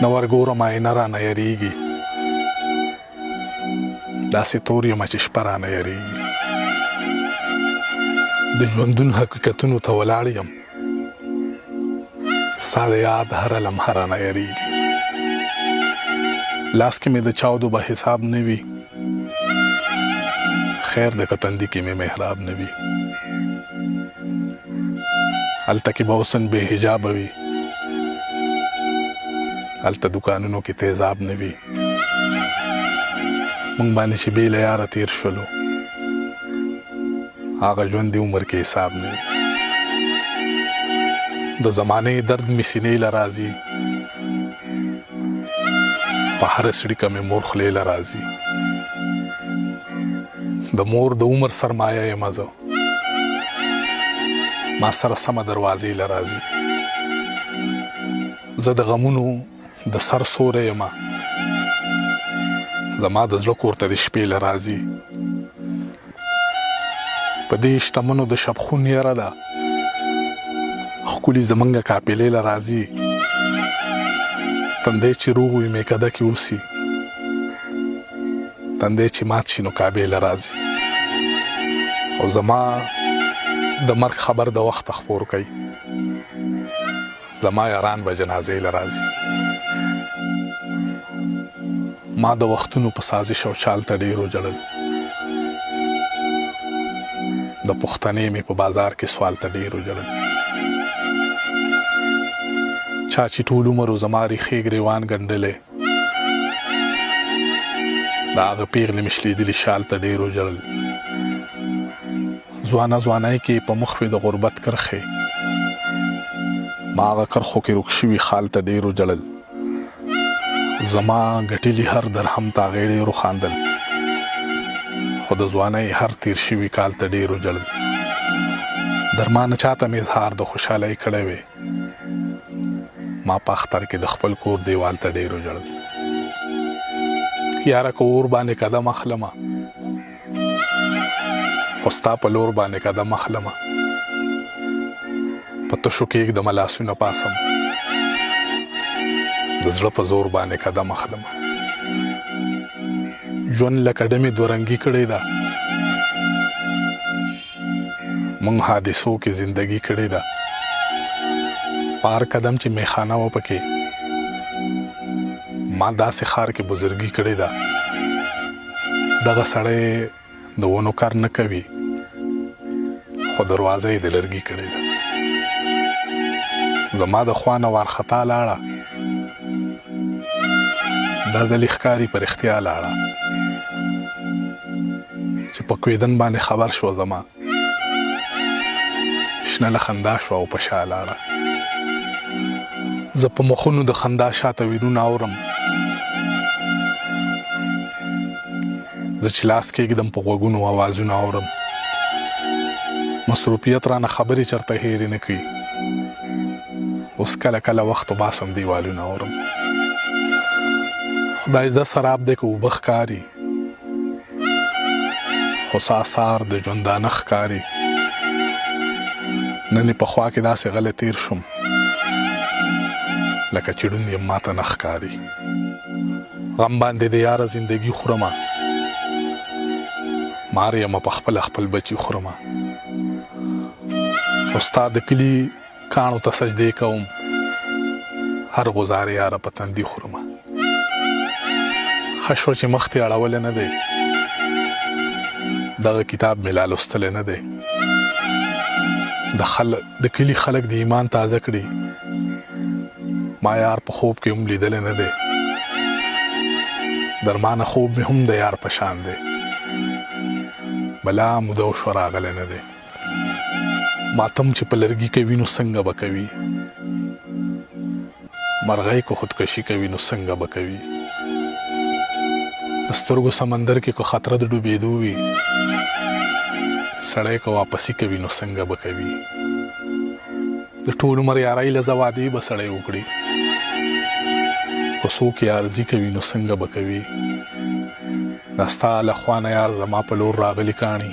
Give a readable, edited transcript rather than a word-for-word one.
نه ورګورم آینه رانه یریږي، داسې تور یمه چې شپه رانه یریږي. د ژوندون حقیقتونو ته ولاړ یم، ستا د یاد هره لمحه رانه یریږي. لاس کې مې د چاودو به حساب نه وي، خیر د کتندي کې مې محراب نه وي. هلته کې به حسن بې حجابه وي، هلته دکانونو کې تیزاب نه وي. مونږ باندې چې بې له یاره تیر شولو، هغه ژوند د عمر کې حساب نه وي. د زمانې درد مې سینې له راځي، په هره څړیکه مې مور خولې له راځي. د مور د عمر سرمایه یم زه، ما سره سمه دروازې له راځي. زه د غمونو د سر سوری یم، زما د زړه کور ته د شپې له راځي. په دې شتمنو د شپخون یره ده، ښکلي زمونږ قافلې له راځي. تندی چې روغ وي میکده کې اوسي، تندی چې مات شي نو کعبې له راځي. او زما د مرګ خبر د وخت خپور کوي، زما یاران به جنازې له راځي. ما د وختونو په سازش او چال ته ډېر وجړل، د پښتنې مې په بازار کې سوال ته ډېر وجړل. چا چې ټول عمر زما ریښې ګریوان ګنډلې، د هغه پیغلې مې شلیدلي شال ته ډېر وجړل. ځوانه ځوانۍ کې په مخ وې د غربت کرښې، ما هغه کرښو کې رک شوي خال ته ډېر وجړل. زما ګټلي هر درهم ته هغې ډېر وخاندل، خو د ځوانۍ هر تیر شوي کال ته ډېر وجړل. درمانه چاته مې اظهار د خوشحالۍ کړی وې، ما په اختر کې د خپل کور دیوال ته ډېر وجړل. یاره که اور باندې قدم اخلمه، خو ستا په لور باندې قدم اخلمه. په تشو کېږدمه لاسونه پاسم، د زړه په زور باندې قدم اخلمه. ژوند لکه ډمې دورنګي کړې ده، مونږ حادثو کې زندګي کړې ده. په هر قدم چې میخانه و پکې، ما داسې ښار کې بزرګي کړې ده. دغه سړی د ونو کار نه کوي، خو دروازه یې د لرګي کړې ده. زما د خوا نه وارخطا لاړه، دا ځلې ښکاري په رښتیا لاړه. چې په کویدن باندې خبر شو زما، شنه له خندا شو او په شا لاړه. زه په مخونو د خندا شاته ویرونه اورم، زه چې لاس کېږدم په غوږونو اوازونه اورم. مصروفیت رانه خبرې چرته هېرې نه کړي، اوس کله کله وخت باسم دیوالونه اورم. خدای زده سراب دی که اوبه ښکاري، خو ساسار د ژوندانه ښکاري. نن یې په خوا کې داسې غلی تیر شوم، لکه چې ړوند یم ماته نه ښکاري. غم باندې د یاره زندګي خورمه، مار یمه په خپله خپل بچي خورمه. او ستا د کلي کاڼو ته سجدې کوم، هر غزار یاره په تندي خورمه. ښه شوه چې مخ دې اړولی نه دی، دغه کتاب مې لا لوستلی نه دی. د کلي خلک د ایمان تازه کړي، ما یار په خوب کې هم لیدلی نه دی. درمانه خوب مې هم د یار په شان دی، بلا موده وشوه راغلی نه دی. ماتم چې په لرګي کوي نو څنګه به کوي، مرغۍ که خودکشي کوي نو څنګه به کوي. د سترګو سمندر کې که خطره د ډوبېدو وي، سړی که واپسي کوي نو څنګه به کوي. د ټول عمر یارۍ له زوادې به سړی وکړي، که څوک یې عرضي کوي نو څنګه به کوي. دا ستا له خوا نه یار زما په لور راغلي کاڼي،